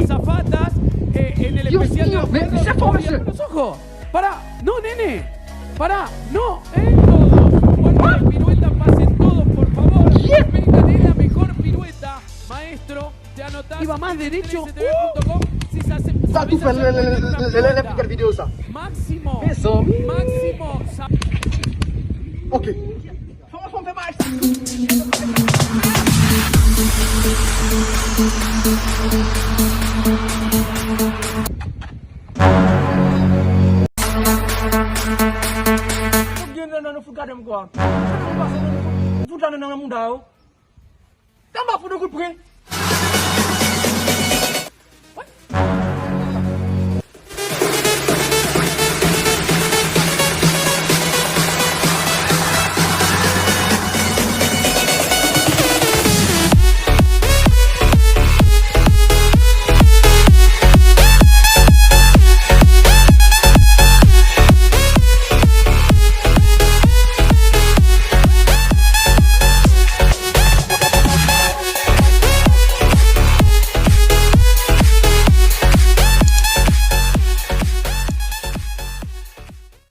azafatas en el Dios especial mío, de los perros. ya fue, Obvio, monsieur. con los ojos. Pará, no, nene. Pará, no, todos. Cuando la pirueta pasen todos, por favor. Vengan, es la mejor pirueta. Maestro, te anotás. Iba más derecho. Si se hace, Ça, tout fait, pirueta. réplique la vidéo, ça. Máximo. Eso. Máximo. Ok. Quoi. Vous t'en avez dans mon dos. T'as pas foutu de coup de près.